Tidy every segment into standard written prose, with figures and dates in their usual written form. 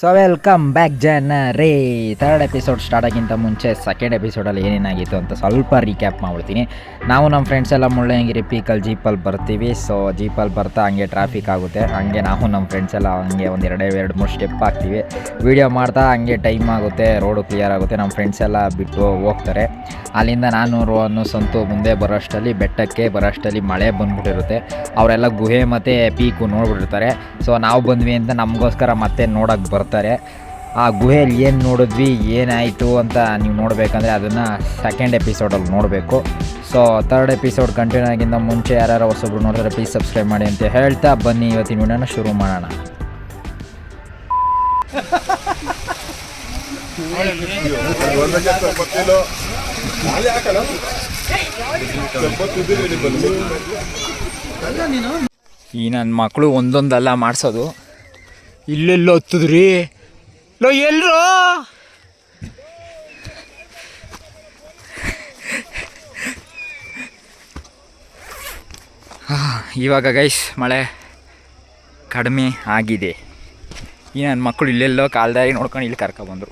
So welcome back ಜನರೇ. Third episode start ಆಗಿಂತ ಮುಂಚೆ second ಎಪಿಸೋಡಲ್ಲಿ ಏನೇನಾಗಿತ್ತು ಅಂತ ಸ್ವಲ್ಪ ರೀಕ್ಯಾಪ್ ಮಾಡ್ಬಿಡ್ತೀನಿ. ನಾವು ನಮ್ಮ ಫ್ರೆಂಡ್ಸ್ ಎಲ್ಲ ಮುಳ್ಳಯ್ಯನಗಿರಿ ಪೀಕಲ್ಲಿ ಜೀಪಲ್ಲಿ ಬರ್ತೀವಿ. ಸೊ ಜೀಪಲ್ಲಿ ಬರ್ತಾ ಹಂಗೆ ಟ್ರಾಫಿಕ್ ಆಗುತ್ತೆ. ಹಂಗೆ ನಾವು ನಮ್ಮ ಫ್ರೆಂಡ್ಸ್ ಎಲ್ಲ ಹಂಗೆ ಒಂದು ಎರಡು ಮೂರು ಸ್ಟೆಪ್ ಹಾಕ್ತೀವಿ. ವೀಡಿಯೋ ಮಾಡ್ತಾ ಹಂಗೆ ಟೈಮ್ ಆಗುತ್ತೆ, ರೋಡು ಕ್ಲಿಯರ್ ಆಗುತ್ತೆ. ನಮ್ಮ ಫ್ರೆಂಡ್ಸ್ ಎಲ್ಲ ಬಿಟ್ಟು ಹೋಗ್ತಾರೆ. ಅಲ್ಲಿಂದ ನಾನು ರೋಹನ್ನು ಸಂತು ಮುಂದೆ ಬರೋಷ್ಟರಲ್ಲಿ ಬೆಟ್ಟಕ್ಕೆ ಬರೋಷ್ಟರಲ್ಲಿ ಮಳೆ ಬಂದ್ಬಿಟ್ಟಿರುತ್ತೆ. ಅವರೆಲ್ಲ ಗುಹೆ ಮತ್ತು ಪೀಕು ನೋಡ್ಬಿಟ್ಟಿರ್ತಾರೆ. ಸೊ ನಾವು ಬಂದ್ವಿ ಅಂತ ನಮಗೋಸ್ಕರ ಮತ್ತೆ ನೋಡೋಕ್ಕೆ ಬರ್ತಾರೆ. ಆ ಗುಹೆಯಲ್ಲಿ ಏನು ನೋಡಿದ್ವಿ, ಏನಾಯಿತು ಅಂತ ನೀವು ನೋಡಬೇಕಂದ್ರೆ ಅದನ್ನು ಸೆಕೆಂಡ್ ಎಪಿಸೋಡಲ್ಲಿ ನೋಡಬೇಕು. ಸೊ ಥರ್ಡ್ ಎಪಿಸೋಡ್ ಕಂಟಿನ್ಯೂ ಆಗಿಂದ ಮುಂಚೆ ಯಾರು ಹೊಸೊಬ್ರು ನೋಡಿದ್ರೆ ಪ್ಲೀಸ್ ಸಬ್ಸ್ಕ್ರೈಬ್ ಮಾಡಿ ಅಂತ ಹೇಳ್ತಾ ಬನ್ನಿ ಇವತ್ತಿನ ವಿಡಿಯೋನ ಶುರು ಮಾಡೋಣ. ಈ ನನ್ನ ಮಕ್ಕಳು ಒಂದೊಂದಲ್ಲ ಮಾಡಿಸೋದು. ಇಲ್ಲೆಲ್ಲೋ ಹತ್ತದ್ರಿ ಲೋ ಎಲ್ರು ಇವಾಗ ಗೈಸ್ ಮಳೆ ಕಡಿಮೆ ಆಗಿದೆ. ಈ ನನ್ನ ಮಕ್ಕಳು ಇಲ್ಲೆಲ್ಲೋ ಕಾಲ್ದಾರಿ ನೋಡ್ಕೊಂಡು ಇಲ್ಲಿ ಕರ್ಕೊಬಂದರು.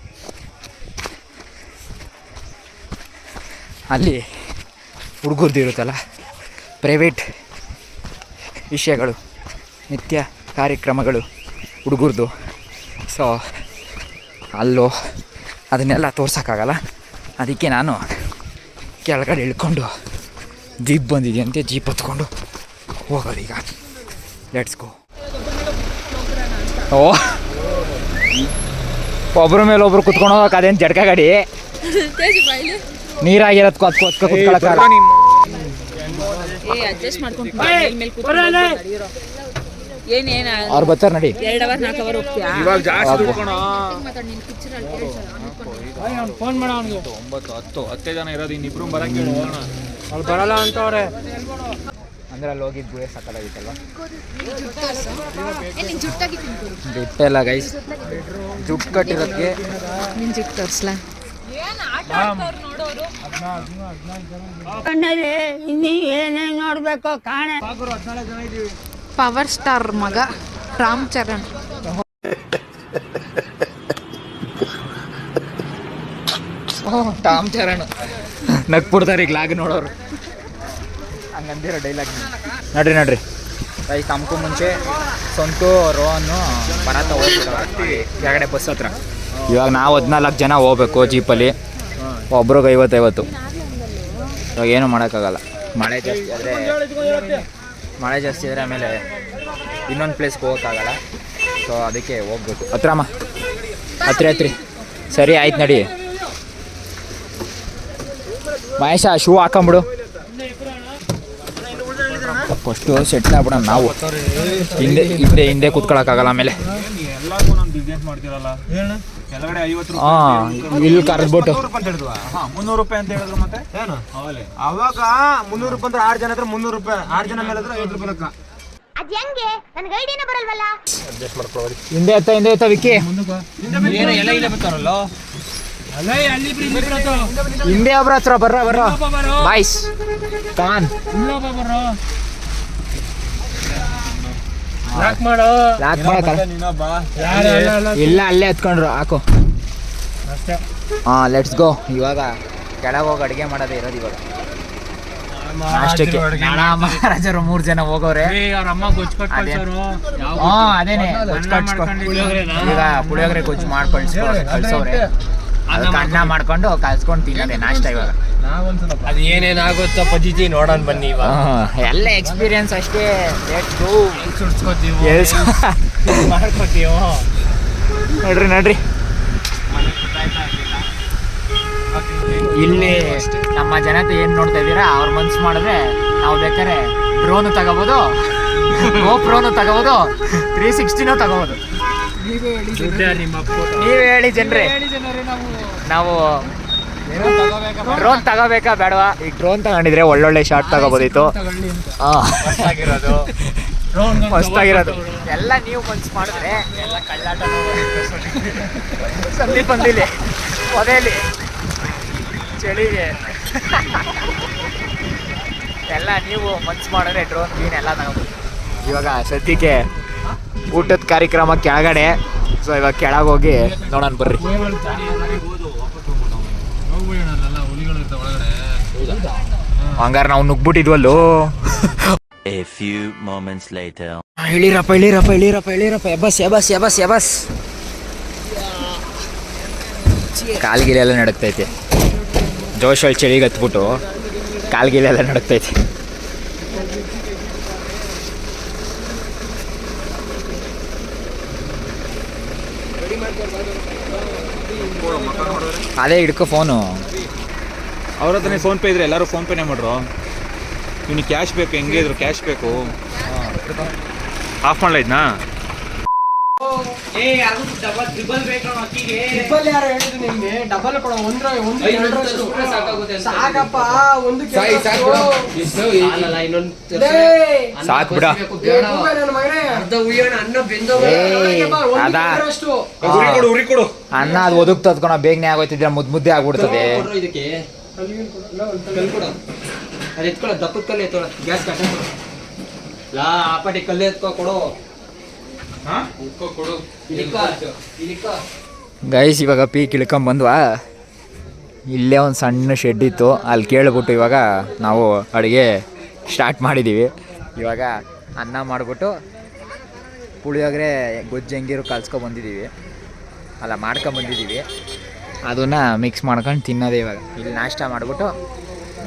ಅಲ್ಲಿ ಹುಡುಗರ್ದು ಇರುತ್ತಲ್ಲ ಪ್ರೈವೇಟ್ ವಿಷಯಗಳು, ನಿತ್ಯ ಕಾರ್ಯಕ್ರಮಗಳು ಹುಡುಗರ್ದು. ಸೊ ಅಲ್ಲೋ ಅದನ್ನೆಲ್ಲ ತೋರ್ಸೋಕ್ಕಾಗಲ್ಲ. ಅದಕ್ಕೆ ನಾನು ಕೆಳಗಡೆ ಇಳ್ಕೊಂಡು ಜೀಪ್ ಬಂದಿದೆಯಂತೆ, ಜೀಪ್ ಹತ್ಕೊಂಡು ಹೋಗೋದು ಈಗ. Let's go. ಓ ಒಬ್ಬರ ಮೇಲೆ ಒಬ್ರು ಕುತ್ಕೊಂಡು ಹೋಗಕ್ಕೆ ಅದೇನು ಜಡ್ಕ ಗಾಡಿ ನೀರಾಗಿರೋದು ಕುತ್ಕೊಳ್ಳೋಕ್ಕಾಗಲ್ಲ. ಅವ್ರು ಬರ್ತಾರೆ ನಡಿ. ಫೋನ್ ಮಾಡ ಅವನಿಗೆ 9-10 ಜನ ಇರೋದು, ಇನ್ನಿಬ್ರು ಬರಂಗೆ ಅವ್ರು ಬರಲ್ಲ ಅಂತವ್ರೆ. ಅಂದ್ರೆ ಅಲ್ಲಿ ಹೋಗಿದ್ದು ಗುಹೆ ಸಕ್ಕತ್ತಾಗಿತ್ತಲ್ವ. ಜುಟ್ಟೆಲ್ಲ ಗೈಸ್, ಜುಟ್ಟು ಕಟ್ಟಿರೋದಕ್ಕೆ ಜುಟ್ಟು ತೋರಿಸ್ಲಾ ಏನೇನು ನೋಡ್ಬೇಕು ಕಾಣ. ಪವರ್ ಸ್ಟಾರ್ ಮಗ ರಾಮ್ ಚರಣ್. ಟಾಮ್ ಚರಣ್ ನಗ್ಬಿಡ್ತಾರೆ ಈಗ ಲಾಗ್ ನೋಡೋರು. ಹಂಗಂದಿರೋ ಡೈಲಾಗ್ ನಡ್ರಿ ರೈ. ತಮ್ಕು ಮುಂಚೆ ಸಂತು ರೋಹನ್ನು ಬರತ್ತ ಹೋಗ್ಬಿಟ್ಟು ಕೆಳಗಡೆ ಬಸ್ ಹತ್ರ. ಇವಾಗ ನಾವು 14 ಜನ ಹೋಗ್ಬೇಕು ಜೀಪಲ್ಲಿ, ಒಬ್ರಿಗೆ 50-50. ಇವಾಗ ಏನೂ ಮಾಡೋಕ್ಕಾಗಲ್ಲ. ಮಳೆ ಜಾಸ್ತಿ ಆದರೆ ಆಮೇಲೆ ಇನ್ನೊಂದು ಪ್ಲೇಸ್ಗೆ ಹೋಗೋಕ್ಕಾಗಲ್ಲ. ಸೊ ಅದಕ್ಕೆ ಹೋಗ್ಬೇಕು. ಹತ್ರಮ್ಮ ಹತ್ರಿ ಸರಿ ಆಯ್ತು ನಡಿ. ಮಹೇಶ ಶೂ ಹಾಕೊಂಬಿಡು. ಫಸ್ಟು ಸೆಟ್ಲ್ ಆಗ್ಬಿಡೋಣ ನಾವು. ಹಿಂದೆ ಕೂತ್ಕೊಳ್ಳೋಕ್ಕಾಗಲ್ಲ. ಆಮೇಲೆ ಇಲ್ಲಿ ಕರೆದ್ಬಿಟ್ಟು 300 ರೂಪಾಯಿ ಅಂತ ಹೇಳಿದ್ರು. ಮತ್ತೆ ಅವಾಗ 300 ರೂಪಾಯಿ ಅಂದ್ರೆ 6 ಜನ ಹತ್ರ 300 ರೂಪಾಯಿ, 6 ಜನ ಮೇಲೆ 50 ರೂಪಾಯಿ ಲೆಕ್ಕ. ಹಿಂದೆ ಎತ್ತ ವಿಕ್ಕಿ. ಹಿಂದೆ ಒಬ್ರ ಹತ್ರ ಬರ್ರ ಬಾಯ್ಸ್ ಕಾನ್ ಲಾಕ್ ಇಲ್ಲ, ಅಲ್ಲೇ ಎತ್ಕೊಂಡ್ರು ಹಾಕು. Let's go. ಇವಾಗ ಕೆಳಗೆ ಹೋಗಿ ಅಡುಗೆ ಮಾಡೋದೇ ಇರೋದು. ಇವಾಗ ಅಷ್ಟಕ್ಕೆ ಮಹಾರಾಜರು 3 ಜನ ಹೋಗೋರೆ. ಅದೇನೆ ಈಗ ಪುಳಿಯೋಗರೆ ಗೊಜ್ಜು ಮಾಡ್ಕೊಂಡು ಕಳ್ಸೋರೆ. ಅನ್ನ ಮಾಡ್ಕೊಂಡು ಕಲ್ಸ್ಕೊಂಡು ತಿನ್ನೋದೆ ನಾಷ್ಟ. ಇವಾಗ ಅದು ಏನೇನಾಗುತ್ತೋ ಪದ್ಧತಿ ನೋಡೋಣ ಬನ್ನಿ. ಎಲ್ಲ ಎಕ್ಸ್ಪೀರಿಯನ್ಸ್ ಅಷ್ಟೇ. ಮಾಡ್ಕೋತೀವಿ. ನಡ್ರಿ ಇಲ್ಲಿ ನಮ್ಮ ಜನತೆ ಏನು ನೋಡ್ತಾ ಇದ್ದೀರಾ, ಅವ್ರ ಮನ್ಸು ಮಾಡಿದ್ರೆ ನಾವು ಬೇಕಾದ್ರೆ ಡ್ರೋನು ತಗೋಬೋದು, ಗೋಪ್ರೋನು ತಗೋಬೋದು, 360ನೂ ತಗೋಬೋದು. ನೀವೇ ಹೇಳಿ ಜನರೇ, ನಾವು ಡ್ರೋನ್ ತಗೋಬೇಕಾ ಬೇಡವಾ? ಈಗ ಡ್ರೋನ್ ತಗೊಂಡಿದ್ರೆ ಒಳ್ಳೊಳ್ಳೆ ಶಾರ್ಟ್ ತಗೋಬೋದಿತ್ತು. ಹೊಸ್ತಾಗಿರೋದು ಎಲ್ಲ ನೀವು ಮನ್ಸು ಮಾಡಿದ್ರೆ ಎಲ್ಲ ಕಳ್ಳಾಟ ಸಂದೀಪ್ ಬಂದಿಲ್ಲಿ ಒದೇಲಿ ಚಳಿಗೆ ಎಲ್ಲ ನೀವು ಮನ್ಸು ಮಾಡಿದ್ರೆ ಡ್ರೋನ್ ಗೀನ್ ಎಲ್ಲ ತಗೋಬೋದು. ಇವಾಗ ಸದ್ಯಕ್ಕೆ ಊಟದ ಕಾರ್ಯಕ್ರಮ ಕೆಳಗಡೆ. ಸೊ ಇವಾಗ ಕೆಳಗೆ ಹೋಗಿ ನೋಡೋಣ ಬರ್ರಿ. ಹಂಗಾರೆ ನಾವು ನುಗ್ಬಿಟ್ಟಿದ್ವಲ್ಲೋ. A few moments later. ಇಳಿರಪ್ಪ ಇಳಿರಪ್ಪ ಇಳಿರಪ್ಪ ಇಳಿರಪ್ಪ ಎಬಸ್ ಎಬಸ್ ಎಬಸ್ ಎಬಸ್. ಕಾಲ್ಗಿಲೆಲ್ಲ ನಡಕ್ತೈತೆ. ಜೋಶಲ್ಲಿ ಚಳಿಗೆ ಹತ್ಬಿಟ್ಟು ಕಾಲ್ಗಿಲೆಲ್ಲ ನಡಕ್ತೈತೆ. ಅದೇ ಹಿಡ್ಕೊ ಫೋನು. ಅವ್ರ ಹತ್ರನೇ ಫೋನ್ ಪೇ ಇದ್ರೆ ಎಲ್ಲರೂ ಫೋನ್ ಪೇನೇ ಮಾಡ್ರು. ಇವ್ನಿಗೆ ಕ್ಯಾಶ್ ಬೇಕು, ಹೆಂಗೆ ಇದ್ರು ಕ್ಯಾಶ್ ಬೇಕು. ಆಫ್ ಮಾಡ್ಲಾ ಇದನ್ನ? ಸಾಕು ಬಿಡ. ಉರಿ ಕೊಡು. ಅನ್ನ ಅದು ಒದಗ್ ತದ್ಕೊಳ ಬೇಗನೆ ಆಗೋಯ್ತಿದ್ರೆ ಮುದ್ದೆ ಆಗ್ಬಿಡ್ತದೆ. ದಪ್ಪದ ಕಲ್ಲು ಎತ್ತೋಳ ಗ್ಯಾಸ್ ಲಾ ಆಪಾಟಿ ಕಲ್ಲು ಎತ್ಕೊ ಕೊಡು. ಗೈಸ್ ಇವಾಗ ಪೀಕ್ ಇಳ್ಕೊಂಬಂದ್ವಾ. ಇಲ್ಲೇ ಒಂದು ಸಣ್ಣ ಶೆಡ್ ಇತ್ತು, ಅಲ್ಲಿ ಕೇಳ್ಬಿಟ್ಟು ಇವಾಗ ನಾವು ಅಡುಗೆ ಸ್ಟಾರ್ಟ್ ಮಾಡಿದ್ದೀವಿ. ಇವಾಗ ಅನ್ನ ಮಾಡಿಬಿಟ್ಟು ಪುಳಿಯೋಗರೆ ಗೊಜ್ಜು ಹೆಂಗಿರು ಕಲ್ಸ್ಕೊಬಂದಿದ್ದೀವಿ, ಅಲ್ಲ ಮಾಡ್ಕೊಂಬಂದಿದ್ದೀವಿ. ಅದನ್ನು ಮಿಕ್ಸ್ ಮಾಡ್ಕೊಂಡು ತಿನ್ನೋದೇ ಇವಾಗ. ಇಲ್ಲಿ ನಾಷ್ಟ ಮಾಡಿಬಿಟ್ಟು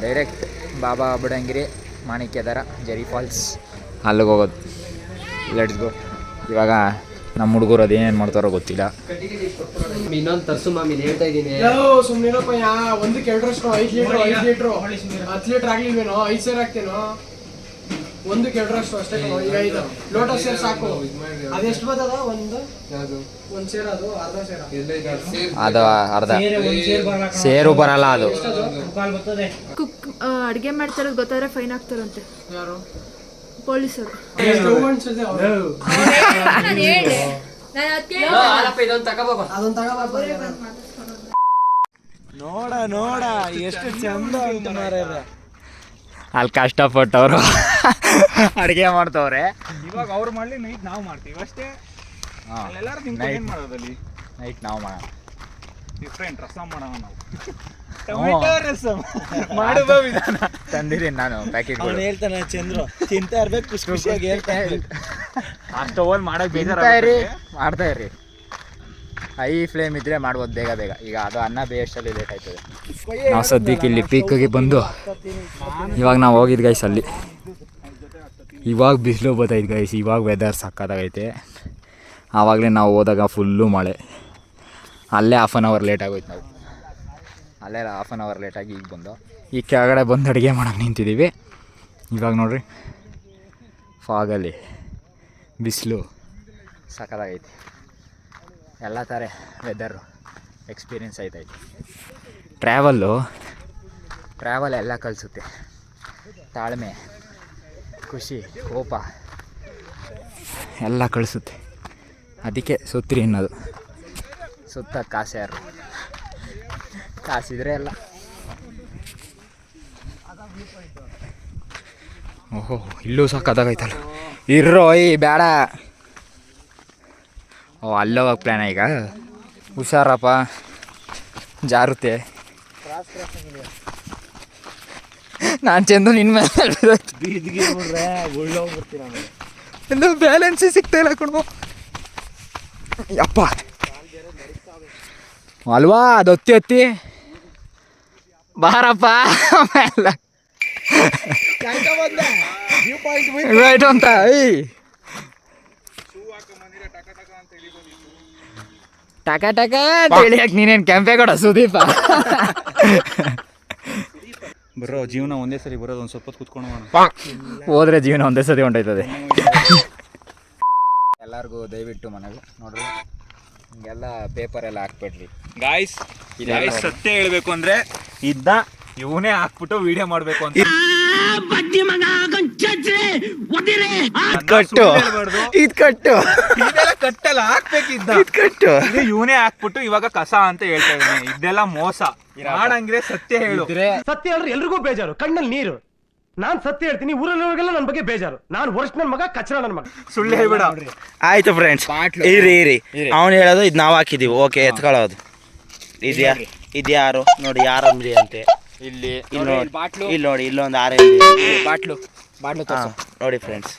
ಡೈರೆಕ್ಟ್ ಬಾಬಾ ಬುಡಂಗಿರಿ, ಮಾಣಿಕ್ಯದರ, ಜರಿ ಫಾಲ್ಸ್ ಅಲ್ಲಿಗೆ ಹೋಗೋದು. Let's go. ಇವಾಗ ನಮ್ಮ ಹುಡುಗರು ಅದೇನೇನು ಮಾಡ್ತಾರೋ ಗೊತ್ತಿಲ್ಲ. ಇನ್ನೊಂದು ತರ್ಸು ಮಾಮಿ ಹೇಳ್ತಾ ಇದ್ದೀನಿ. ಸುಮ್ಮನಿರಪ್ಪ. ಒಂದಕ್ಕೆ 2 ಅಷ್ಟು 5 ಲೀಟ್ರ್ 10 ಲೀಟ್ರ್ ಆಗ್ಲಿಲ್ವೇನೋ? 5 ಸೇರ್ ಹಾಕ್ತೇನೋ. ಒಂದಕ್ಕೆ 2 ಅಷ್ಟು ಅಷ್ಟೇ. ಈಗ 5 ಲೋಟ ಸೇರ್ ಸಾಕು. ಅದೆಷ್ಟು ಬರ್ತದ? ಒಂದು ಸೇರ್, ಅದು ಅರ್ಧ ಸೇರ. ಅದು ಅರ್ಧ ಸೇರು ಬರಲ್ಲ. ಅದು ಕುಕ್ ಅಡುಗೆ ಮಾಡ್ತಾರೋದು ಗೊತ್ತಾದ್ರೆ ಫೈನ್ ಆಗ್ತಾರಂತೆ ಯಾರು? ಪೊಲೀಸರು. ಇದೊಂದು ತಗೋಬ. ಅದೊಂದು ತಗೋಬಾರ. ನೋಡ ಎಷ್ಟು ಚಂದ ಉಂಟು ಮಾರ್ರೆ. ಅಲ್ಲಿ ಕಷ್ಟಪಟ್ಟವರು ಅಡುಗೆ ಮಾಡ್ತವ್ರೆ. ಇವಾಗ ಅವ್ರು ಮಾಡ್ಲಿ, ನೈಟ್ ನಾವು ಮಾಡ್ತೀವಿ ಅಷ್ಟೇ. ಎಲ್ಲರೂ ಏನ್ ಮಾಡೋದಲ್ಲಿ ನೈಟ್ ನಾವು ಮಾಡೋಣ. ಡಿಫ್ರೆಂಟ್ ರಸಂ ಮಾಡೋಣ ನಾವು. ಟೊಮೆಟೊ ರಸಂ ಮಾಡುವ ವಿಧಾನ ತಂದಿದ್ದೀನಿ ನಾನು ಪ್ಯಾಕೆಟ್. ಹೇಳ್ತಾನೆ ಚಂದ್ರು, ತಿಂತಾ ಇರ್ಬೇಕು, ಖುಷಿ ಖುಷಿಯಾಗಿ ಹೇಳ್ತಾ ಅಷ್ಟು ಓವರ್ ಮಾಡಕ್ ಬೇಜಾರಿ. ಮಾಡ್ತಾ ಇರ್ರಿ. ಹೈ ಫ್ಲೇಮ್ ಇದ್ರೆ ಮಾಡ್ಬೋದು ಬೇಗ ಬೇಗ. ಈಗ ಅದು ಅನ್ನ ಬೇಯಷ್ಟಲ್ಲಿ ಲೇಟ್ ಆಯ್ತದೆ. ನಾವು ಸದ್ಯಕ್ಕೆ ಇಲ್ಲಿ ಪೀಕಿಗೆ ಬಂದು ಇವಾಗ ನಾವು ಹೋಗಿದ್ದು ಗೈಸ್ ಅಲ್ಲಿ. ಇವಾಗ ಬಿಸಿಲು ಬತ್ತೈತೆ ಗೈಸ್. ಇವಾಗ ವೆದರ್ ಸಕ್ಕತ್ತಾಗೈತೆ. ಆವಾಗಲೇ ನಾವು ಹೋದಾಗ ಫುಲ್ಲು ಮಳೆ. ಅಲ್ಲೇ ಹಾಫ್ ಆನ್ ಅವರ್ ಲೇಟ್ ಆಗೋಯ್ತು. ನಾವು ಅಲ್ಲೇ ಹಾಫ್ ಆನ್ ಅವರ್ ಲೇಟಾಗಿ ಈಗ ಬಂದು ಈ ಕೆಳಗಡೆ ಬಂದು ಅಡುಗೆ ಮಾಡೋಕೆ ನಿಂತಿದ್ದೀವಿ. ಇವಾಗ ನೋಡ್ರಿ ಫಾಗಲ್ಲಿ ಬಿಸಿಲು ಸಕ್ಕತ್ತಾಗೈತೆ. ಎಲ್ಲ ಥರ ವೆದರು ಎಕ್ಸ್ಪೀರಿಯೆನ್ಸ್ ಆಯ್ತೈತೆ. ಟ್ರಾವೆಲ್ ಎಲ್ಲ ಕಲಿಸುತ್ತೆ. ತಾಳ್ಮೆ, ಖುಷಿ, ಕೋಪ ಎಲ್ಲ ಕಳಿಸುತ್ತೆ. ಅದಕ್ಕೆ ಸುತ್ರಿ ಅನ್ನೋದು. ಸುತ್ತ ಕಾಸು ಯಾರು? ಕಾಸಿದ್ರೆ ಎಲ್ಲ. ಓಹೋ ಇಲ್ಲೂ ಸಕ್ಕತ್ತಾಗೈತಲ್ಲ. ಇರ್ರೋ ಬೇಡ. ಓ ಅಲ್ಲೋಗಕ್ಕೆ ಪ್ಲ್ಯಾನ ಈಗ. ಹುಷಾರಪ್ಪ, ಜಾರುತ್ತೆ. ನಾನು ಚಂದು ನಿನ್ನ ಮೇಲೆ ಎಲ್ಲ ಬ್ಯಾಲೆನ್ಸೇ ಸಿಗ್ತಾಯಿಲ್ಲ ಕಣೋ. ಯಪ್ಪ ಅಲ್ವಾ ಅದು ಹತ್ತಿ ಬಾರಪ್ಪ ರೈಟ್ ಅಂತ. ಟಕ ಟಕ ಅಂತ ಹೇಳಿ ಯಾಕೆ ನೀನೇನು ಕೆಂಪೆ ಕೊಡ ಸುದೀಪ. ಬರೋ ಜೀವನ ಒಂದೇ ಸರಿ ಬರೋದು. ಒಂದು ಸ್ವಲ್ಪ ಹೊತ್ತು ಕುತ್ಕೊಂಡು ಹೋದ್ರೆ ಜೀವನ ಒಂದೇ ಸರಿ ಹೊಂಟೋಯ್ತದೆ. ಎಲ್ಲರಿಗೂ ದಯವಿಟ್ಟು ಮನೆಗೆ ನೋಡ್ರಿ ಹಿಂಗೆಲ್ಲ ಪೇಪರ್ ಎಲ್ಲ ಹಾಕ್ಬೇಡ್ರಿ ಗಾಯ್ಸ್. ಸತ್ಯ ಹೇಳ್ಬೇಕು ಅಂದ್ರೆ ಇವನೇ ಹಾಕ್ಬಿಟ್ಟು ವಿಡಿಯೋ ಮಾಡ್ಬೇಕು ಅಂತ ಕಟ್ಟಲ್ಲ ಹಾಕ್ಬೇಕಿದ್ದ. ಇವನೇ ಹಾಕ್ಬಿಟ್ಟು ಇವಾಗ ಕಸ ಅಂತ ಹೇಳ್ತಾ ಇದ್ದಾನೆ. ಇದೆಲ್ಲ ಮೋಸ ಮಾಡಂಗಿದ್ರೆ ಸತ್ಯ ಹೇಳು. ಸತ್ಯ ಹೇಳಿದ್ರೆ ಎಲ್ರಿಗೂ ಬೇಜಾರು, ಕಣ್ಣಲ್ಲಿ ನೀರು. ನಾನ್ ಸತ್ಯ ಹೇಳ್ತೀನಿ, ಊರಲ್ಲಿರೋರಿಗೆಲ್ಲ ನನ್ನ ಬಗ್ಗೆ ಬೇಜಾರು. ನಾನು ವರ್ಷ ನನ್ನ ಮಗ, ಕಚ್ಚರ ನನ್ನ ಮಗ. ಸುಳ್ಳು ಹೇಳ್ಬೇಡ. ಆಯ್ತು ಫ್ರೆಂಡ್ಸ್, ಇರಿ ಅವ್ನು ಹೇಳೋದು ಇದು ನಾವು ಹಾಕಿದೀವಿ. ಓಕೆ, ಎತ್ಕೊಳ್ಳೋದು ಇದ್ಯಾರು ನೋಡಿ, ಯಾರಂದ್ರಿ ಅಂತೆ. ಇಲ್ಲಿ ನೋಡಿ, ಇಲ್ಲೊಂದು ಬಾಟ್ಲು ನೋಡಿ ಫ್ರೆಂಡ್ಸ್,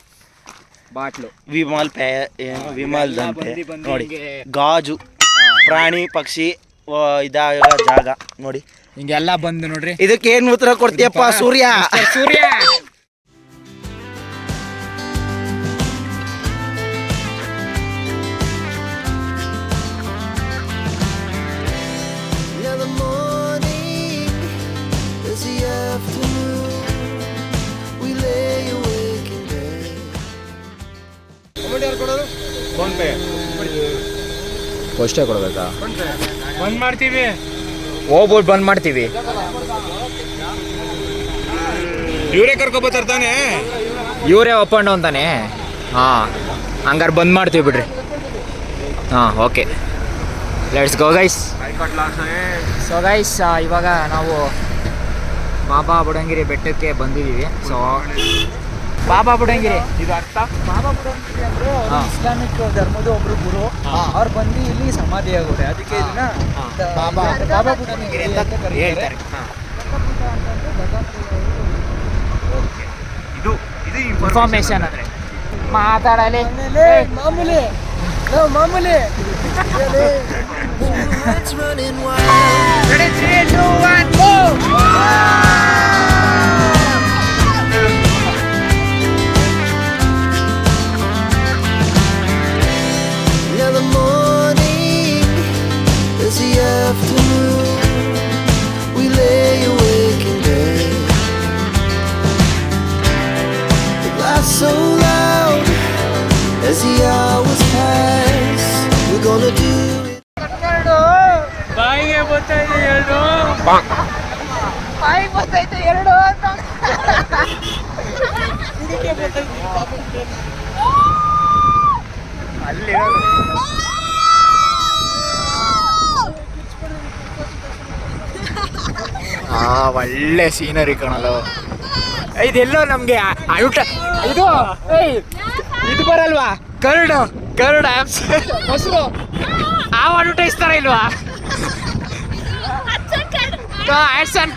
ಬಾಟ್ಲು ವಿಮಲ್ದಂತೆ ನೋಡಿ. ಗಾಜು, ಪ್ರಾಣಿ ಪಕ್ಷಿ ಇದಾಗ ಜಾಗ ನೋಡಿ. ಹಿಂಗೆಲ್ಲ ಬಂದು ನೋಡ್ರಿ. ಇದಕ್ಕೆ ಏನ್ ಉತ್ತರ ಕೊಡ್ತೀಯಪ್ಪ ಸೂರ್ಯ? ಫೋನ್ ಪೇ ಅಷ್ಟೇ ಕೊಡ್ಬೇಕಾ? ಬಂದ್ ಮಾಡ್ತೀವಿ, ಹೋಗ್ಬಿಟ್ಟು ಬಂದ್ ಮಾಡ್ತೀವಿ. ಇವರೇ ಕರ್ಕೊಬತ್ತಾರ ತಾನೆ? ಇವರೇ ಒಪ್ಪಂಡು ಅಂತಾನೆ. ಹಾಂ, ಹಂಗಾರೆ ಬಂದ್ ಮಾಡ್ತೀವಿ ಬಿಡ್ರಿ. ಹಾಂ, okay, let's go guys. So guys, ಇವಾಗ ನಾವು ಬಾಬಾ ಬುಡಂಗಿರಿ ಬೆಟ್ಟಕ್ಕೆ ಬಂದಿದ್ದೀವಿ. ಸೊ ಬಾಬಾ ಬುಡಂಗಿರಿ ಇದು ಅರ್ಥ? ಬಾಬಾ ಬುಡಂಗಿರಿ ಅಂದ್ರೆ ಇಸ್ಲಾಮಿಕ್ ಧರ್ಮದ ಒಬ್ರು ಗುರು. ಅವ್ರು ಬಂದು ಇಲ್ಲಿ ಸಮಾಧಿ ಆಗೋರೆ, ಅದಕ್ಕೆ ಇದನ್ನ ಬಾಬಾ ಬುಡಂಗಿರಿ ಅಂತ ಕರೀತಾರೆ. ಇದು ಇನ್ಫಾರ್ಮೇಶನ್ ಅಂದ್ರೆ ಮಾತಾಡಲಿ ಮಾಮೂಲಿ. So loud as the hours pass, we're gonna do it. ಬಾಯಿಗೆ ಬರ್ತೈತೆ ಎರಡು. ಬಾಯಿ ಬರ್ತೈತೆ ಎರಡು ಅಂತ. ಒಳ್ಳೆ ಸೀನರಿ ಕಾಣಲು. ಇದೆಲ್ಲೋ ನಮ್ಗೆ ಊಟ ಇದು ಬರಲ್ವಾ? ಕರ್ಡ್ ಮೊಸರು ಅಡ್ವರ್ಟೈಸ್ತಾರ ಇಲ್ವಾ? ಆಡ್ಸ್ ಅಂಡ್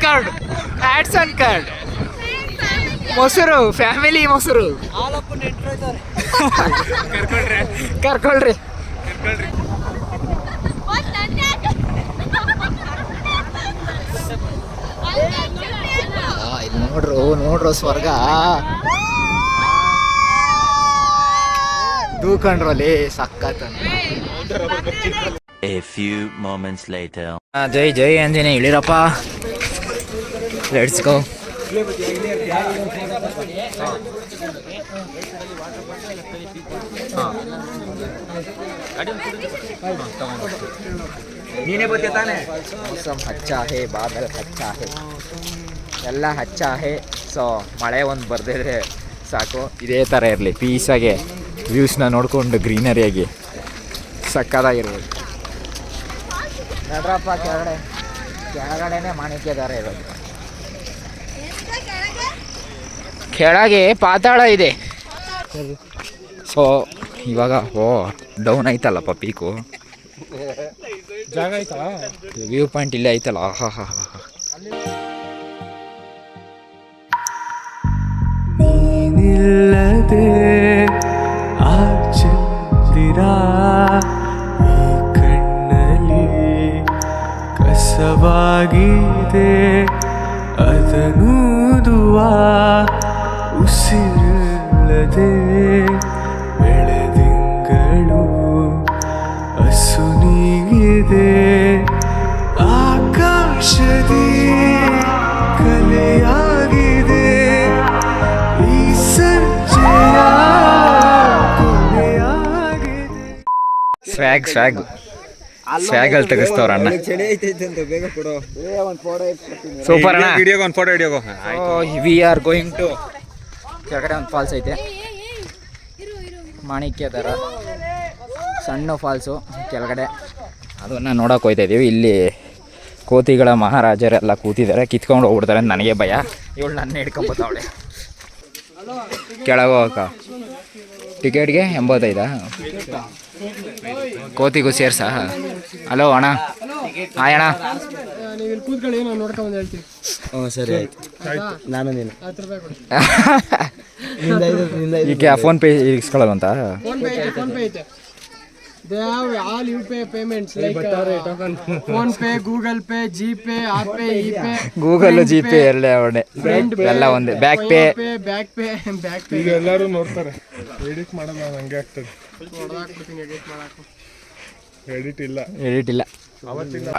ಕರ್ಡ್ ಮೊಸರು, ಫ್ಯಾಮಿಲಿ ಮೊಸರು. ಕರ್ಕೊಳ್ರಿ. ನೋಡ್ರು ಸ್ವರ್ಗ ದೂಕಂಡ್ರಲ್ಲಿ ಸಕ್ಕತ್. A few moments later. ಜೈ ಜೈ ಆಂಜನೇಯ, ಇಳಿರಪ್ಪ, ಲೆಟ್ಸ್ ಗೋ. ನೀನೇ ಬರ್ತೀಯ ತಾನೆ? ಮೌಸಮ್ ಹಚ್ಚಾ ಹೇ, ಬಾದಲ್ ಹಚ್ಚಾ ಹೇ, ಎಲ್ಲ ಹಚ್ಚಾ ಹೇ. ಸೊ ಮಳೆ ಒಂದು ಬರ್ದಿದ್ರೆ ಸಾಕು, ಇದೇ ಥರ ಇರಲಿ, ಪೀಸಾಗೆ ವ್ಯೂಸ್ನ ನೋಡಿಕೊಂಡು ಗ್ರೀನರಿಯಾಗಿ ಸಕ್ಕದಾಗಿರ್ಬೋದು. ನಡ್ರಪ್ಪ, ಕೆಳಗಡೆನೆ ಮಾಣಿಕ್ಯದಾರ ಇರೋದು. ಕೆಳಗೆ ಪಾತಾಳ ಇದೆ. ಸೊ ಇವಾಗ ಡೌನ್ ಆಯ್ತಲ್ಲಪ್ಪ ಪೀಕು, ಜಾಗ ಆಯ್ತಾ? ವ್ಯೂ ಪಾಯಿಂಟ್ ಇಲ್ಲೇ ಐತಲ್ಲ. ಹಾ ಹಾ ಹಾ ಹಾ. ನೀನಿಲ್ಲದೆ ಆ ಚಂದಿರ ಈ ಕಣ್ಣಲ್ಲಿ ಕಸವಾಗಿದೆ, ಅದನೂದುವ ಉಸಿರಿಲ್ಲದೆ ಬೆಳೆದಿಂಗಳು ಅಸುನೀಗಿದೆ, ಆಕಾಶದಿ ಕಲೆಯಾಗಿದೆ, ಈ ಸಂಜೆಯ ಕೊನೆಯಾಗಿದೆ. ಸ್ವ್ಯಾಗಲ್ಲಿ ತೆಗಿಸ್ತವ್ರ ಅಣ್ಣ. ಸೂಪರ್ ಅಣ್ಣ. ಒಂದು ಫೋಟೋ ಹಿಡಿಯೋಗೋ. ವಿ ಆರ್ ಗೋಯಿಂಗ್ ಟು ಕೆಳಗಡೆ ಒಂದು ಫಾಲ್ಸ್ ಐತೆ, ಮಾಣಿಕ್ಯದರ ಸಣ್ಣ ಫಾಲ್ಸು ಕೆಳಗಡೆ, ಅದನ್ನು ನೋಡೋಕೆ ಹೋಗ್ತಾ ಇದ್ದೀವಿ. ಇಲ್ಲಿ ಕೋತಿಗಳ ಮಹಾರಾಜರೆಲ್ಲ ಕೂತಿದ್ದಾರೆ, ಕಿತ್ಕೊಂಡು ಹೋಗ್ಬಿಡ್ತಾರೆ ಅಂತ ನನಗೆ ಭಯ. ಇವಳು ನನ್ನ ಹಿಡ್ಕೊಂಬತ್ತವಳೆ. ಕೆಳಗೆ ಹೋಗಕ್ಕ ಟಿಕೆಟ್ಗೆ 85 ಕೋತಿಗೂ ಸೇರ್ಸ. ಹಲೋ ಅಣ್ಣ, ಹಾಯ್ ಅಣ್ಣ. ನೀವು ಇಲ್ಲಿ ಕೂತ್ಕೊಳ್ಳಿ, ನಾನು ನೋಡ್ಕೊಂಬಂದು ಹೇಳ್ತೀನಿ. ಹ್ಞೂ ಸರಿ ಆಯ್ತು. ನಾನು ನೀನು 10 ರೂಪಾಯಿ ಕೊಡಿ. ಈಗ ಫೋನ್ಪೇ ಇಸ್ಕೊಳ್ಳೋದಂತ. ಫೋನ್ ಪೇ ಐತೆ. They have all UPI payments like Phone Pay, Google Pay, GPay, Apple, ePay. Google G pay ಎಲ್ಲ ಒಂದೇ. Back pay. ಬ್ಯಾಕ್ ಪೇ ಈಗ ಎಲ್ಲರೂ ನೋಡ್ತಾರೆ. ಎಡಿಟ್ ಮಾಡೋದು ಹಂಗೆ ಆಗ್ತದೆ. ಎಡಿಟ್ ಇಲ್ಲ.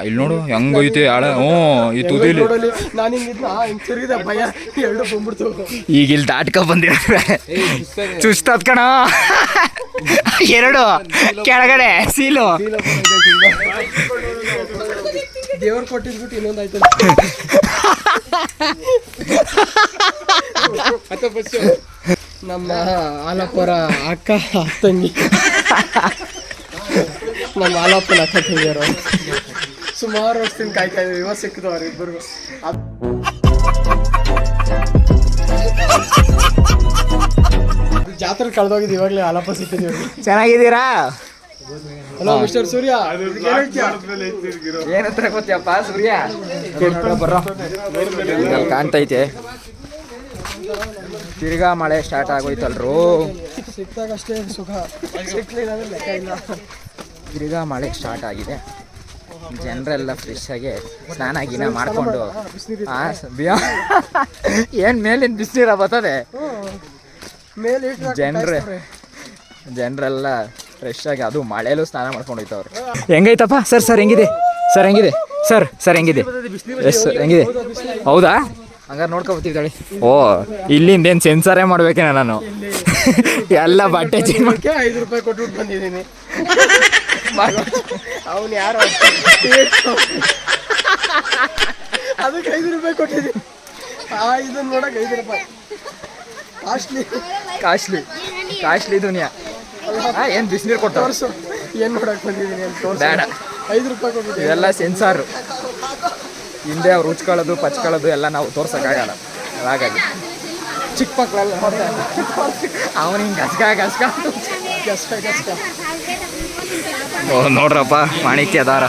ಇಲ್ಲಿ ನೋಡು ಹೆಂಗೈತೆ ಆಳ. ಹ್ಞೂ ಈ ತುದಿಲಿ ನಾನು ಹಿಂಗಿದ್ನ ಹಿಂಗೆ ತಿರುಗಿದೆ, ಭಯ ಎರಡು ಬಂದ್ಬಿಡ್ತು. ಈಗ ಇಲ್ಲಿ ದಾಟ್ಕೊ ಬಂದಿರ ಚುಸ್ತದ್ ಕಣ. ಎರಡು ಕೆಳಗಡೆ ಸೀಲು. ದೇವ್ರು ಕೊಟ್ಟಿದ್ಬಿಟ್ಟು ಇನ್ನೊಂದು ಆಯ್ತು. ನಮ್ಮ ಆಲಪ್ಪರ ಅಕ್ಕ ತಂಗಿ, ನಮ್ಮ ಆಲಪ್ಪನ ಅಕ್ಕ ತಂಗಿಯರು ಸುಮಾರು ವರ್ಷದಿಂದ ಕಾಯ್ತಾ ಇದ್ದೀವಿ. ಇವತ್ತು ಸಿಕ್ಕಿದ್ರು ಅವ್ರಿಬ್ಬರಿಗೂ. ಜಾತ್ರೆ ಕಳೆದೋಗಿದ್ದು, ಇವಾಗಲೇ ಆಲಪ್ಪ ಸಿಕ್ಕಿದ್ದೀವಿ. ಚೆನ್ನಾಗಿದ್ದೀರಾ? ಹಲೋ ಮಿಸ್ಟರ್ ಸೂರ್ಯ, ಏನಂತ ಗೊತ್ತಪ್ಪ ಸೂರ್ಯ? ಬರೋ ಕಾಣ್ತೈತೆ. ತಿರ್ಗಾ ಮಳೆ ಸ್ಟಾರ್ಟ್ ಆಗೋಯ್ತಲ್ರು. ಸಿಕ್ತಾಗಷ್ಟೇ ಸುಖ, ಸಿಕ್ಲಿಲ್ಲ ಅಂದ್ರೆ ಲೆಕ್ಕ ಇಲ್ಲ. ತಿರ್ಗಾ ಮಳೆ ಸ್ಟಾರ್ಟ್ ಆಗಿದೆ. ಜನರೆಲ್ಲ ಫ್ರೆಶ್ ಆಗಿ ಸ್ನಾನ ಗಿನ ಮಾಡಿಕೊಂಡು ಏನು ಮೇಲಿನ ಬಿಸಿನೀರ ಬರ್ತದೆ. ಮೇಲೆ ಜನರೆಲ್ಲ ಫ್ರೆಶ್ ಆಗಿ, ಅದು ಮಳೆಯಲ್ಲೂ ಸ್ನಾನ ಮಾಡ್ಕೊಂಡು ಹೋಯ್ತವ್ರೆ. ಹೆಂಗೈತಪ್ಪ ಸರ್ ಹೆಂಗಿದೆ ಸರ್ ಹೆಂಗಿದೆ? ಎಸ್ ಸರ್ ಹೆಂಗಿದೆ? ಹೌದಾ? ಹಂಗಾರೆ ನೋಡ್ಕೊಬತ್ತೀವಿ. ಓ ಇಲ್ಲಿಂದ ಏನು ಸೆನ್ಸರೇ ಮಾಡ್ಬೇಕೇನ ನಾನು? ಎಲ್ಲ ಬಟ್ಟೆ ಚೇಂಜ್ ಮಾಡಿ 5 ರೂಪಾಯಿ ಕೊಟ್ಬಿಟ್ಟು ಬಂದಿದ್ದೀನಿ. ಅವನು ಯಾರು ಅದಕ್ಕೆ 5 ರೂಪಾಯಿ ಕೊಟ್ಟಿದ್ದೀನಿ. ಇದನ್ನ ನೋಡಕ್ಕೆ 5 ರೂಪಾಯಿ ಕಾಸ್ಟ್ಲಿ ದುನಿಯಾ. ಏನು ಬಿಸಿನೀರು ಕೊಟ್ಟು ತೋರಿಸು ಏನು ನೋಡಕ್ಕೆ ಬಂದಿದ್ದೀನಿ ಅಂತ ತೋರಿಸು. ಬೇಡ, 5 ರೂಪಾಯಿ ಕೊಟ್ಟಿದ್ದೀನಿ. ಇದೆಲ್ಲ ಸೆನ್ಸಾರು. ಹಿಂದೆ ಅವ್ರು ಉಚ್ಕೊಳ್ಳೋದು ಪಚ್ಕೊಳ್ಳೋದು ಎಲ್ಲ ನಾವು ತೋರ್ಸೋಕ್ಕಾಗಲ್ಲ. ಹಾಗಾಗಿ ಚಿಕ್ಕ ಮಕ್ಕಳೆಲ್ಲ ಅವನು ಹಿಂಗೆ ಗಸ್ಕ. ಓ ನೋಡ್ರಪ್ಪ, ಮಾಣಿಕ್ಯ ದಾರ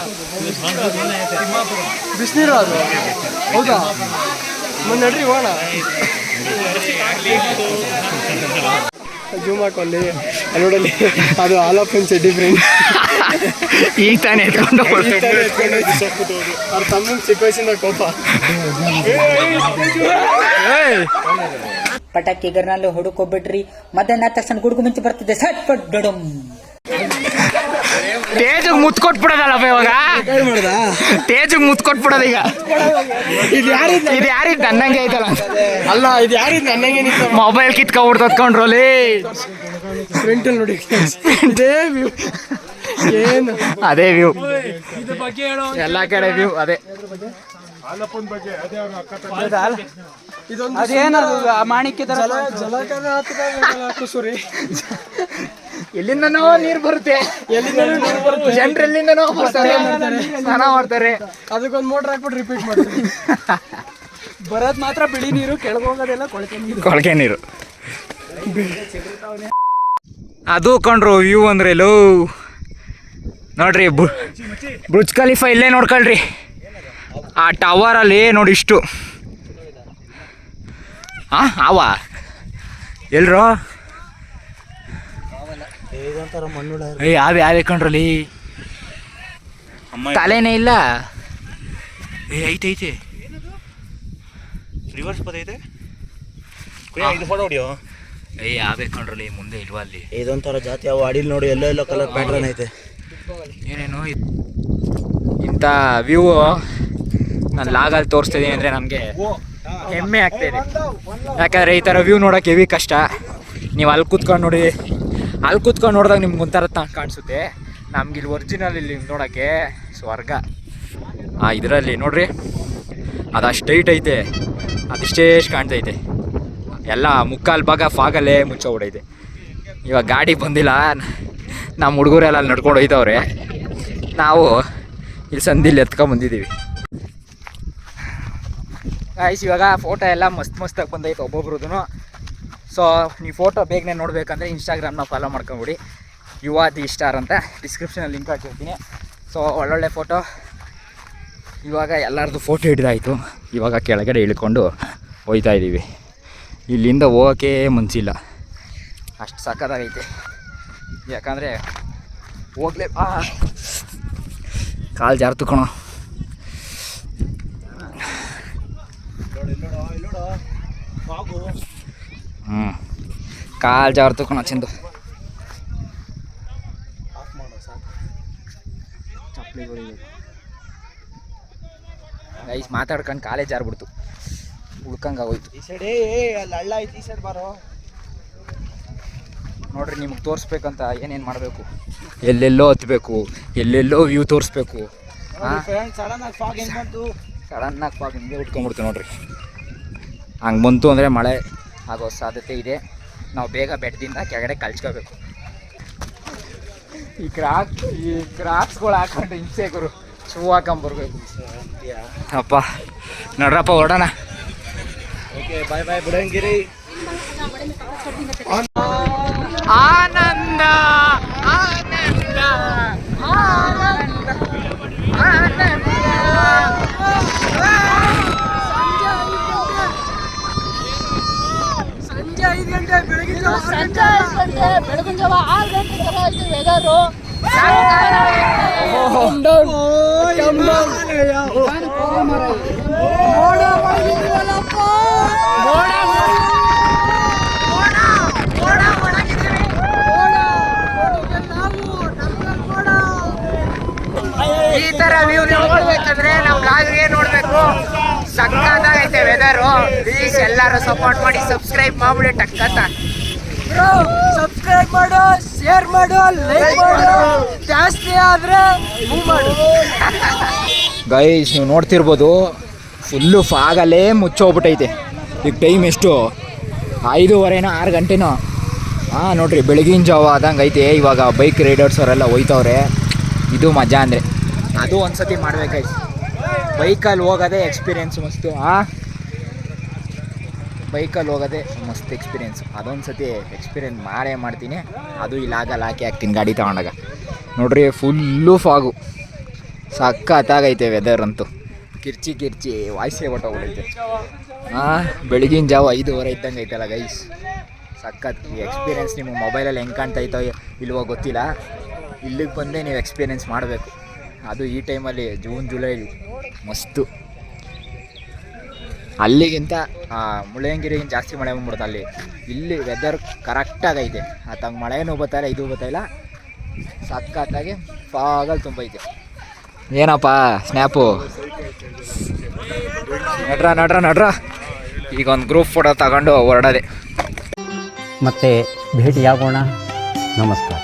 ಬಿಸಿನೀರು ಅದು. ಹೌದಾ? ಮುಂದೆ ನಡ್ರಿ ಹೋಗೋಣ. ಜೂಮ್ ಹಾಕೊಳ್ಳಿ ನೋಡಲಿ. ಅದು ಆಲಪ್ಪನ ಚಡ್ಡಿ ಫ್ರೆಂಡ್. ಈಗ ತಾನೇ ಎತ್ಕೊಂಡು ಅವ್ರ ತಮ್ಮನ ಚಿಕ್ಕ ವಯಸ್ಸಿಂದ ಕೋಪ. ಪಟಾಕಿಗರ್ನಲ್ಲಿ ಹುಡುಕೋಬಿಟ್ರಿ. ಮಧ್ಯಾಹ್ನ ತಕ್ಷಣ ಗುಡುಗು ಮುಂಚೆ ಬರ್ತಿದ್ದೆ. ಸಟ್ ಪಟ್ ಡಡಮ್. ತೇಜಗ್ ಮುತ್ ಕೊಟ್ಬಿಡೋದಲ್ಲಪ್ಪ ಇವಾಗ. ತೇಜಗ್ ಮುತ್ ಕೊಟ್ಬಿಡೋದು ಈಗ. ಇದು ಯಾರಿದ್ದು ಅನ್ನಂಗೆ ಐತಲ್ಲ. ಅಲ್ಲ, ಇದು ಯಾರಿದ್ದು ಅನ್ನಂಗೆ ನಿಂತ. ಮೊಬೈಲ್ ಕಿತ್ಕೊಂಡ್ಬಿಡ್ತತ್ಕೊಂಡ್ರಲ್ಲಿ. ಫ್ರಂಟಲ್ಲಿ ನೋಡಿ, ಇದೇ ವ್ಯೂ. ಏನು ಅದೇ ವ್ಯೂ, ಎಲ್ಲ ಕಡೆ ವ್ಯೂ ಅದೇ. ಇದೊಂದು ಅದೇನದು ಮಾಣಿಕ್ಯ ತರ ಕುಸುರಿ. ಎಲ್ಲಿಂದನೋ ನೀರು ಬರುತ್ತೆ, ಜನರು ಎಲ್ಲಿಂದನೋ ಸ್ನಾನ ಮಾಡ್ತಾರೆ. ಅದಕ್ಕೊಂದು ಮೋಟ್ರ್ ಹಾಕ್ಬಿಟ್ಟು ರಿಪೀಟ್ ಮಾಡ್ತೀವಿ. ಬರೋದು ಮಾತ್ರ ಬಿಳಿ ನೀರು, ಕೆಳಗೋಗೋದೆಲ್ಲ ಕೊಳಕೆ ನೀರು. ಅದು ಕೊಂಡ್ರು ವ್ಯೂ ಅಂದ್ರೆ ಲೋ. ನೋಡ್ರಿ, ಬುರ್ಜ್ ಖಲೀಫಾ ಇಲ್ಲೇ ನೋಡ್ಕೊಳ್ರಿ. ಆ ಟವರಲ್ಲಿ ನೋಡಿ ಇಷ್ಟು. ಆವ ಎಲ್ರೋ? ಯಾವೇ ಕಂಡ್ರಲ್ಲಿ ತಲೆನೇ ಇಲ್ಲ. ಐತೆ ರಿವರ್ಸ್ ಬದೈತೆ. ಯಾವೇ ಕಂಡ್ರಲ್ಲಿ ಮುಂದೆ ಇಲ್ವಾ ಅಲ್ಲಿ? ಇದೊಂಥರ ಜಾತಿ ಅವು ಅಡಿಲ್ ನೋಡಿ, ಎಲ್ಲೋ ಕಲರ್ ಪ್ಯಾಟ್ರನ್ ಐತೆ. ಏನೇನು ಇಂಥ ವ್ಯೂ ನಾನು ಲಾಗಲ್ಲಿ ತೋರಿಸ್ತಿದ್ದೀನಿ ಅಂದರೆ ನಮಗೆ ಹೆಮ್ಮೆ ಆಗ್ತಾಯಿದೆ. ಯಾಕಂದರೆ ಈ ಥರ ವ್ಯೂ ನೋಡೋಕೆ ಹೆವಿ ಕಷ್ಟ. ನೀವು ಅಲ್ಲಿ ಕೂತ್ಕೊಂಡು ನೋಡಿ, ಅಲ್ಲಿ ಕೂತ್ಕೊಂಡು ನೋಡಿದಾಗ ನಿಮ್ಗೆ ಒಂಥರ ಕಾಣಿಸುತ್ತೆ. ನಮ್ಗೆ ಇಲ್ಲಿ ಒರಿಜಿನಲ್ ಇಲ್ಲಿ ನೋಡೋಕ್ಕೆ ಸ್ವರ್ಗ. ಇದರಲ್ಲಿ ನೋಡ್ರಿ, ಅದು ಅಷ್ಟೈಟ್ ಐತೆ, ಅದಿಷ್ಟೇಷ್ಟು ಕಾಣ್ತೈತೆ. ಎಲ್ಲ ಮುಕ್ಕಾಲು ಭಾಗ ಫಾಗಲ್ಲೇ ಮುಚ್ಚೋಗ್ಬಿಡೈತೆ. ಇವಾಗ ಗಾಡಿ ಬಂದಿಲ್ಲ, ನಮ್ಮ ಹುಡುಗರೆಲ್ಲ ಅಲ್ಲಿ ನಡ್ಕೊಂಡು ಹೋಯ್ತವ್ರೆ. ನಾವು ಇಲ್ಲಿ ಸಂದಿಲ್ಲಿ ಎತ್ಕೊಂಡ್ಬಂದಿದ್ದೀವಿ. ಗಾಯ್ಸ್ ಇವಾಗ ಫೋಟೋ ಎಲ್ಲ ಮಸ್ತಾಗಿ ಬಂದೈತೆ ಒಬ್ಬೊಬ್ರದ್ದು. ಸೊ ನೀವು ಫೋಟೋ ಬೇಗನೆ ನೋಡಬೇಕಂದ್ರೆ ಇನ್ಸ್ಟಾಗ್ರಾಮ್ನ ಫಾಲೋ ಮಾಡ್ಕೊಂಬಿಡಿ, ಯುವಾದಿ ಸ್ಟಾರ್ ಅಂತ ಡಿಸ್ಕ್ರಿಪ್ಷನಲ್ಲಿ ಲಿಂಕ್ ಹಾಕಿರ್ತೀನಿ. ಸೊ ಒಳ್ಳೊಳ್ಳೆ ಫೋಟೋ. ಇವಾಗ ಎಲ್ಲರದ್ದು ಫೋಟೋ ಹಿಡಿದಾಯಿತು. ಇವಾಗ ಕೆಳಗಡೆ ಇಳ್ಕೊಂಡು ಹೋಗ್ತಾ ಇದ್ದೀವಿ. ಇಲ್ಲಿಂದ ಹೋಗೋಕ್ಕೆ ಮನಸ್ಸಿಲ್ಲ, ಅಷ್ಟು ಸಕ್ಕತ್ತಾಗೈತೆ. ಯಾಕಂದರೆ ಹೋಗ್ಲೇ ಕಾಲು ಜಾರ್ತು ಕಣೋ. ಕಾಲು ಜಾರ್ತು ಕಣೋ ಚಂದು. ಗೈಸ್ ಮಾತಾಡ್ಕೊಂಡು ಕಾಲೇ ಜಾರ್ಬಿಡ್ತು, ಉಳ್ಕಂಗೆ ಆಗೋಯ್ತು. ಈ ಸೈಡ್ ಹಳ್ಳ ಐತಿ, ಈ ಸೈಡ್ ಬಾರೋ. ನೋಡ್ರಿ, ನಿಮಗೆ ತೋರಿಸ್ಬೇಕಂತ ಏನೇನು ಮಾಡಬೇಕು, ಎಲ್ಲೆಲ್ಲೋ ಹತ್ಬೇಕು, ಎಲ್ಲೆಲ್ಲೋ ವ್ಯೂ ತೋರಿಸ್ಬೇಕು. ಸಡನ್ನಾಗಿ ಫಾಗ್ ಹೆಂಗೆ ಬಂತು, ಸಡನ್ನಾಗಿ ಫಾಗ್ ಹಿಂಗೆ ಉಟ್ಕೊಂಡ್ಬಿಡ್ತು ನೋಡ್ರಿ. ಹಂಗೆ ಬಂತು ಅಂದರೆ ಮಳೆ ಆಗೋ ಸಾಧ್ಯತೆ ಇದೆ. ನಾವು ಬೇಗ ಬೆಟ್ಟದಿಂದ ಕೆಳಗಡೆ ಕಳ್ಸ್ಕೋಬೇಕು. ಈ ಕ್ರಾಕ್ಸ್ಗಳು ಹಾಕೊಂಡು ಹಿಂಸೆ ಗುರು, ಶೂ ಹಾಕೊಂಬರ್ಬೇಕು. ಅಪ್ಪ ನೋಡ್ರಪ್ಪ, ಹೊರಡೋಣ. ಓಕೆ, ಬಾಯ್ ಬಾಯ್ ಬುಡಂಗಿರಿ. ಆನಂದ ಆನಂದ ಆನಂದ ಆನಂದ. ಸಂಜೆ 5 ಗಂಟೆ, ಬೆಳಗಿನ ಜಾವ ಬೆಳಗಿನ ಜಾವ 6 ಗಂಟೆ ತರ ಐತೆ ವೆದರು. ಈ ತರ ವ್ಯೂ ನೋಡ್ಬೇಕಂದ್ರೆ ನಾವು ಬ್ಲಾಗ್ಗೆ ನೋಡ್ಬೇಕು. ಸಕ್ಕತ್ತಾಗೈತೆ ವೆದರು. ಪ್ಲೀಸ್ ಎಲ್ಲರೂ ಸಪೋರ್ಟ್ ಮಾಡಿ, ಸಬ್ಸ್ಕ್ರೈಬ್ ಮಾಡ್ಬಿಡಿ ಟಕ್ಕತ್ತ. ಸಬ್ಸ್ಕ್ರೈಬ್ ಮಾಡು, ಶೇರ್ ಮಾಡು, ಲೈಕ್ ಮಾಡು, ಜಾಸ್ತಿ ಆದ್ರೆ ಮೂವ್ ಮಾಡು. ಗೈಸ್ ನೀವು ನೋಡ್ತಿರ್ಬೋದು, ಫುಲ್ಲು ಫಾಗಲ್ಲೇ ಮುಚ್ಚೋಗ್ಬಿಟ್ಟೈತೆ. ಈಗ ಟೈಮ್ ಎಷ್ಟು, 5:30 6 ಗಂಟೆನೋ. ನೋಡ್ರಿ, ಬೆಳಗಿನ ಜಾವ ಆದಂಗೆ ಐತೆ. ಇವಾಗ ಬೈಕ್ ರೈಡರ್ಸ್ ಅವರೆಲ್ಲ ಹೋಯ್ತವ್ರೆ. ಇದು ಮಜಾ ಅಂದರೆ ಅದು ಒಂದು ಸತಿ ಮಾಡ್ಬೇಕಾಯ್ತು. ಬೈಕಲ್ಲಿ ಹೋಗೋದೇ ಎಕ್ಸ್ಪೀರಿಯೆನ್ಸ್ ಮಸ್ತು. ಬೈಕಲ್ಲಿ ಹೋಗೋದೇ ಮಸ್ತ್ ಎಕ್ಸ್ಪೀರಿಯೆನ್ಸ್. ಅದೊಂದು ಸತಿ ಎಕ್ಸ್ಪೀರಿಯೆನ್ಸ್ ಮಾಡ್ತೀನಿ. ಅದು ಇಲ್ಲಿ ಆಗಲ್ಲ, ಹಾಕ್ತೀನಿ ಗಾಡಿ ತಗೊಂಡಾಗ. ನೋಡ್ರಿ, ಫುಲ್ಲು ಫಾಗು, ಸಕ್ಕತ್ತಾಗೈತೆ ವೆದರ್ ಅಂತೂ. ಕಿರ್ಚಿ ವಾಯ್ಸೇ ಹೊಟ್ಟೋಗ್ಬಿಡೈತೆ. ಬೆಳಗಿನ ಜಾವ 5:30 ಇದ್ದಂಗೆ ಐತಲ್ಲ ಗೈಸ್, ಸಕ್ಕತ್. ಈ ಎಕ್ಸ್ಪೀರಿಯೆನ್ಸ್ ನಿಮಗೆ ಮೊಬೈಲಲ್ಲಿ ಹೆಂಗೆ ಕಾಣ್ತೈತೋ ಇಲ್ವೋ ಗೊತ್ತಿಲ್ಲ. ಇಲ್ಲಿಗೆ ಬಂದೇ ನೀವು ಎಕ್ಸ್ಪೀರಿಯೆನ್ಸ್ ಮಾಡಬೇಕು. ಅದು ಈ ಟೈಮಲ್ಲಿ ಜೂನ್ ಜುಲೈ ಮಸ್ತು. ಅಲ್ಲಿಗಿಂತ ಮುಳ್ಳಯ್ಯನಗಿರಿಗಿಂತ ಜಾಸ್ತಿ ಮಳೆ ಬಂದ್ಬಿಡುತ್ತೆ ಅಲ್ಲಿ. ಇಲ್ಲಿ ವೆದರ್ ಕರೆಕ್ಟಾಗೈತೆ. ತಂಗೆ ಮಳೆನೂ ಬರ್ತಾಯಿಲ್ಲ, ಇದು ಬರ್ತಾಯಿಲ್ಲ. ಸಕ್ಕತ್ತಾಗಿ ಫಾಗಲ್ಲಿ ತುಂಬೈತೆ. ಏನಪ್ಪ ಸ್ನ್ಯಾಪು, ನಡ್ರ. ಈಗ ಒಂದು ಗ್ರೂಪ್ ಫೋಟೋ ತಗೊಂಡು ಹೊರಡೋದೆ. ಮತ್ತೆ ಭೇಟಿಯಾಗೋಣ. ನಮಸ್ಕಾರ.